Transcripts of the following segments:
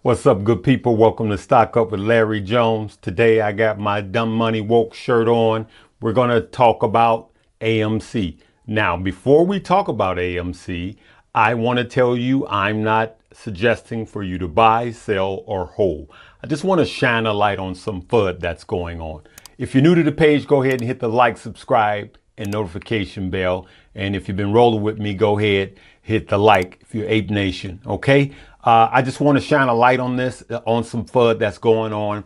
What's up, good people? Welcome to Stock Up with Larry Jones. Today I got my Dumb Money Woke shirt on. We're going to talk about AMC. Now, before we talk about AMC, I want to tell you I'm not suggesting for you to buy, sell, or hold. I just want to shine a light on some FUD that's going on. If you're new to the page, go ahead and hit the like, subscribe, and notification bell. And if you've been rolling with me, go ahead, hit the like if you're Ape Nation, okay? I just want to shine a light on this, on some FUD that's going on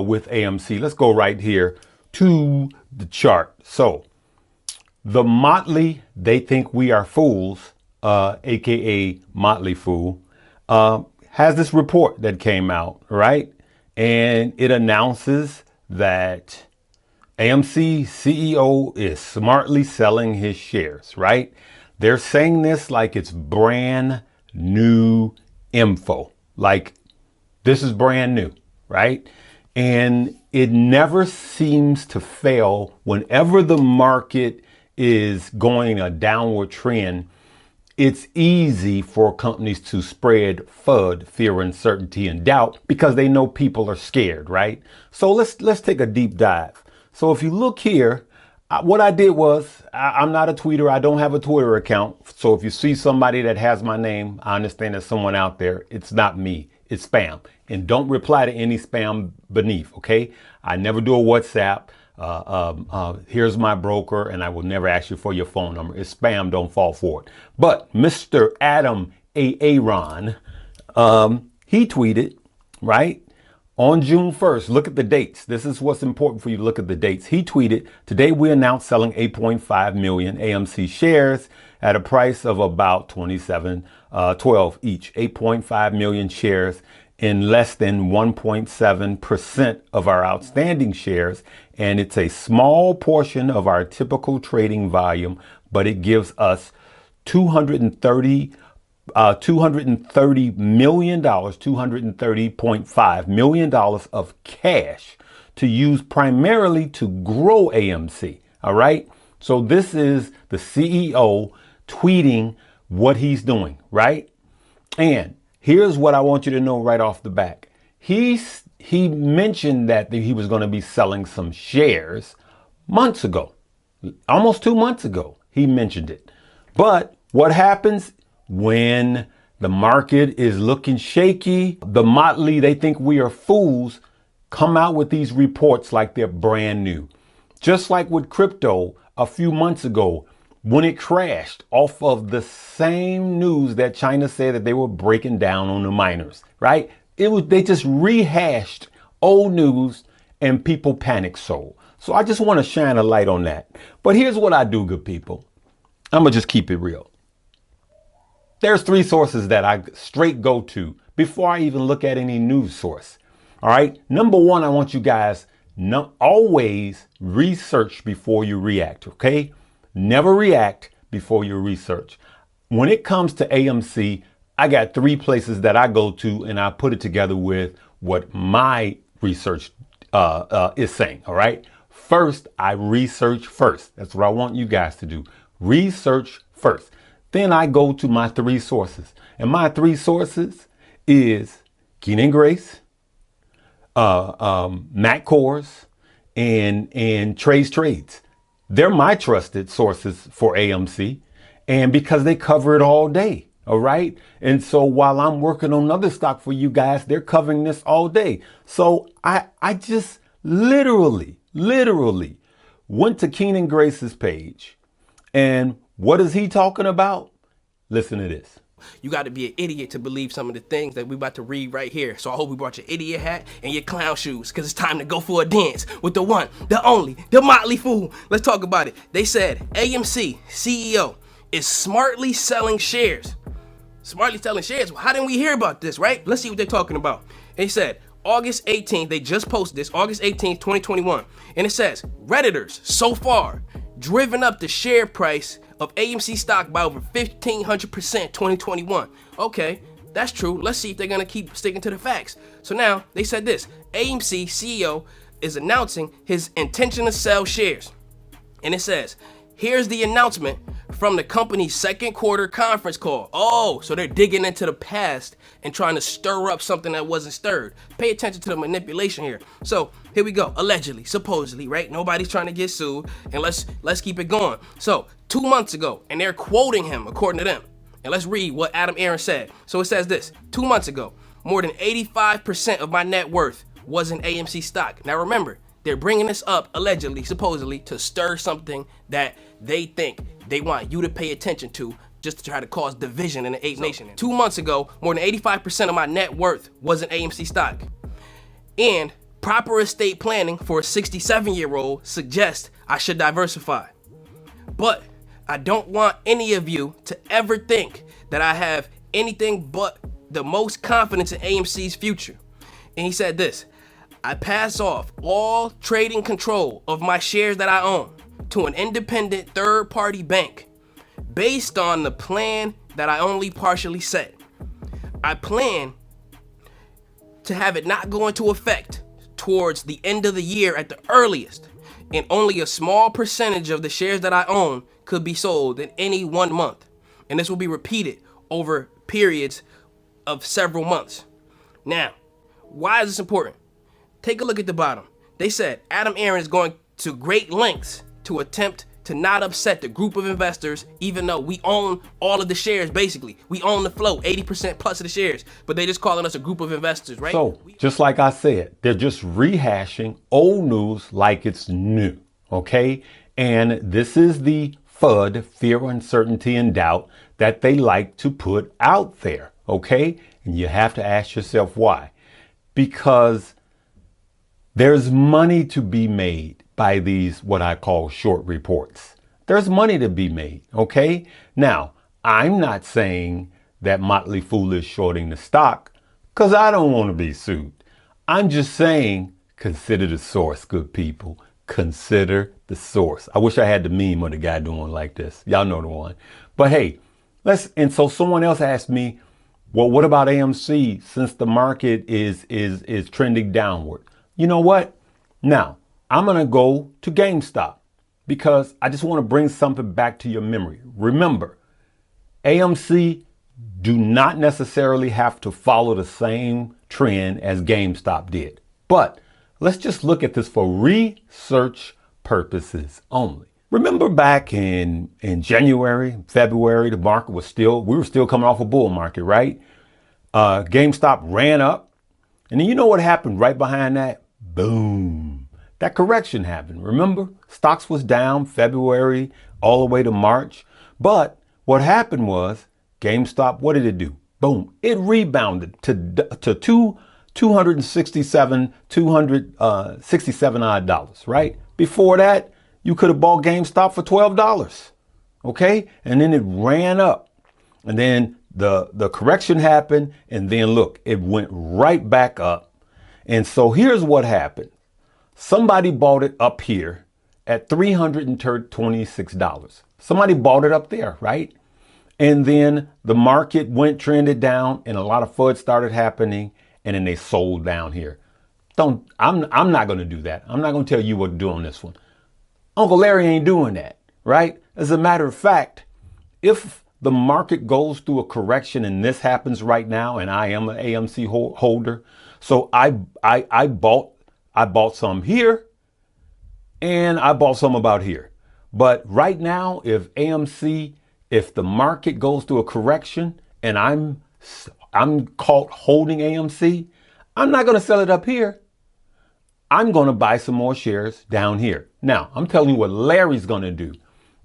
with AMC. Let's go right here to the chart. So the Motley, they think we are fools, aka Motley Fool, has this report that came out, right? And it announces that AMC CEO is smartly selling his shares, right? They're saying this like it's brand new info, like this is brand new, right? And it never seems to fail whenever the market is going a downward trend. It's easy for companies to spread FUD, fear, uncertainty, and doubt, because they know people are scared, right? So let's take a deep dive. So if you look here, what I did was, I'm not a tweeter. I don't have a Twitter account. So if you see somebody that has my name, I understand there's someone out there. It's not me. It's spam. And don't reply to any spam beneath, okay? I never do a WhatsApp. Here's my broker, and I will never ask you for your phone number. It's spam. Don't fall for it. But Mr. Adam Aaron, he tweeted, right? On June 1st, look at the dates. This is what's important for you to look at the dates. He tweeted, today we announced selling 8.5 million AMC shares at a price of about $27.12 each. 8.5 million shares in less than 1.7% of our outstanding shares. And it's a small portion of our typical trading volume, but it gives us $230 million, $230.5 million of cash to use primarily to grow AMC. All right. So this is the CEO tweeting what he's doing, right? And here's what I want you to know right off the bat. He mentioned that he was going to be selling some shares months ago, almost 2 months ago. He mentioned it. But what happens when the market is looking shaky? The Motley, they think we are fools, come out with these reports like they're brand new. Just like with crypto a few months ago, when it crashed off of the same news that China said that they were breaking down on the miners, right? They just rehashed old news and people panic sold. So I just want to shine a light on that. But here's what I do, good people. I'm going to just keep it real. There's three sources that I straight go to before I even look at any news source. All right. Number one, I want you guys always research before you react. OK, never react before you research. When it comes to AMC, I got three places that I go to, and I put it together with what my research is saying. All right. First, I research first. That's what I want you guys to do. Research first. Then I go to my three sources. And my three sources is Keenan Grace, Matt Kohrs, and Trades. They're my trusted sources for AMC. And because they cover it all day. All right. And so while I'm working on another stock for you guys, they're covering this all day. So I just literally went to Keenan Grace's page. And what is he talking about? Listen to this. You got to be an idiot to believe some of the things that we about to read right here. So I hope you brought your idiot hat and your clown shoes, because it's time to go for a dance with the one, the only, the Motley Fool. Let's talk about it. They said AMC CEO is smartly selling shares. Smartly selling shares. How didn't we hear about this, right? Let's see what they're talking about. They said August 18th, they just posted this, August 18th, 2021. And it says, Redditors so far driven up the share price of AMC stock by over 1,500% 2021. Okay, that's true. Let's see if they're going to keep sticking to the facts. So now they said this, AMC CEO is announcing his intention to sell shares. And it says, here's the announcement from the company's second quarter conference call. Oh, so they're digging into the past and trying to stir up something that wasn't stirred. Pay attention to the manipulation here. So here we go. Allegedly, supposedly, right? Nobody's trying to get sued, and let's keep it going. So 2 months ago, and they're quoting him according to them. And let's read what Adam Aaron said. So it says this: 2 months ago, more than 85% of my net worth was in AMC stock. Now remember, they're bringing this up allegedly, supposedly, to stir something that they think they want you to pay attention to, just to try to cause division in the Ape Nation. 2 months ago, more than 85% of my net worth was in AMC stock. And proper estate planning for a 67-year-old suggests I should diversify. But I don't want any of you to ever think that I have anything but the most confidence in AMC's future. And he said this: I pass off all trading control of my shares that I own to an independent third-party bank based on the plan that I only partially set. I plan to have it not go into effect towards the end of the year at the earliest, and only a small percentage of the shares that I own could be sold in any 1 month. And this will be repeated over periods of several months. Now, why is this important? Take a look at the bottom. They said Adam Aaron is going to great lengths to attempt to not upset the group of investors, even though we own all of the shares. Basically, we own the float, 80% plus of the shares, but they just calling us a group of investors, right? So, just like I said, they're just rehashing old news like it's new, okay? And this is the FUD, fear, uncertainty, and doubt, that they like to put out there, okay? And you have to ask yourself why. Because there's money to be made by these, what I call short reports. There's money to be made, okay? Now, I'm not saying that Motley Fool is shorting the stock, because I don't want to be sued. I'm just saying, consider the source, good people. Consider the source. I wish I had the meme of the guy doing like this. Y'all know the one. But hey, and so someone else asked me, well, what about AMC since the market is trending downward? You know what? Now, I'm going to go to GameStop because I just want to bring something back to your memory. Remember, AMC do not necessarily have to follow the same trend as GameStop did. But let's just look at this for research purposes only. Remember back in January, February, the market was we were still coming off a bull market, right? GameStop ran up. And then you know what happened right behind that? Boom. That correction happened. Remember, stocks was down February all the way to March. But what happened was GameStop, what did it do? Boom. It rebounded to $267 odd, right? Before that, you could have bought GameStop for $12. Okay? And then it ran up. And then the correction happened. And then look, it went right back up. And so here's what happened. Somebody bought it up here at $326. Somebody bought it up there, right? And then the market trended down and a lot of FUD started happening. And then they sold down here. I'm not going to do that. I'm not going to tell you what to do on this one. Uncle Larry ain't doing that, right? As a matter of fact, if the market goes through a correction and this happens right now, and I am an AMC holder, so I bought some here and I bought some about here. But right now, if the market goes through a correction and I'm caught holding AMC, I'm not going to sell it up here. I'm going to buy some more shares down here. Now, I'm telling you what Larry's going to do.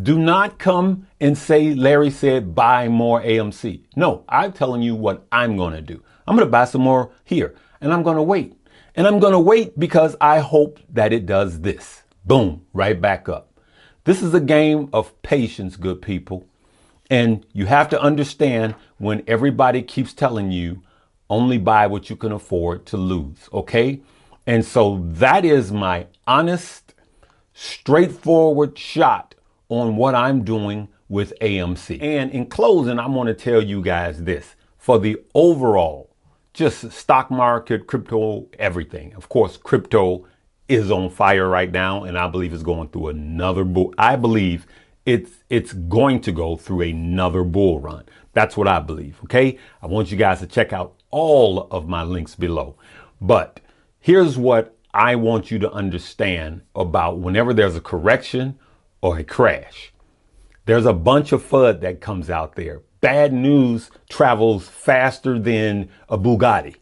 Do not come and say Larry said buy more AMC. No, I'm telling you what I'm going to do. I'm going to buy some more here and I'm going to wait. And I'm going to wait because I hope that it does this. Boom, right back up. This is a game of patience, good people. And you have to understand when everybody keeps telling you only buy what you can afford to lose, okay? And so that is my honest, straightforward shot on what I'm doing with AMC. And in closing, I'm going to tell you guys this. For the overall, just stock market, crypto, everything. Of course, crypto is on fire right now, and I believe it's going through another bull. I believe it's going to go through another bull run. That's what I believe. Okay. I want you guys to check out all of my links below. But here's what I want you to understand about whenever there's a correction or a crash. There's a bunch of FUD that comes out there. Bad news travels faster than a Bugatti.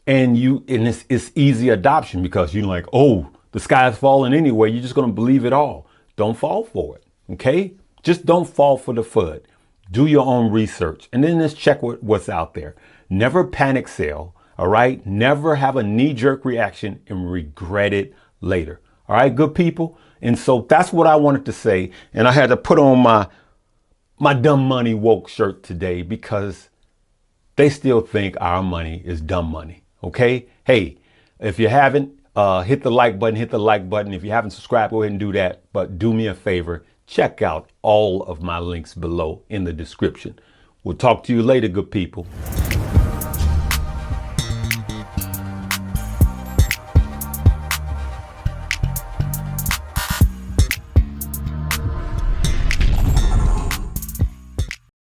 And it's easy adoption because you're like, oh, the sky's falling anyway. You're just going to believe it all. Don't fall for it. Okay? Just don't fall for the FUD. Do your own research and then just check what's out there. Never panic sell. All right? Never have a knee-jerk reaction and regret it later. All right, good people? And so that's what I wanted to say. And I had to put on my dumb money woke shirt today because they still think our money is dumb money. Okay? Hey, if you haven't, hit the like button, If you haven't subscribed, go ahead and do that. But do me a favor, check out all of my links below in the description. We'll talk to you later, good people.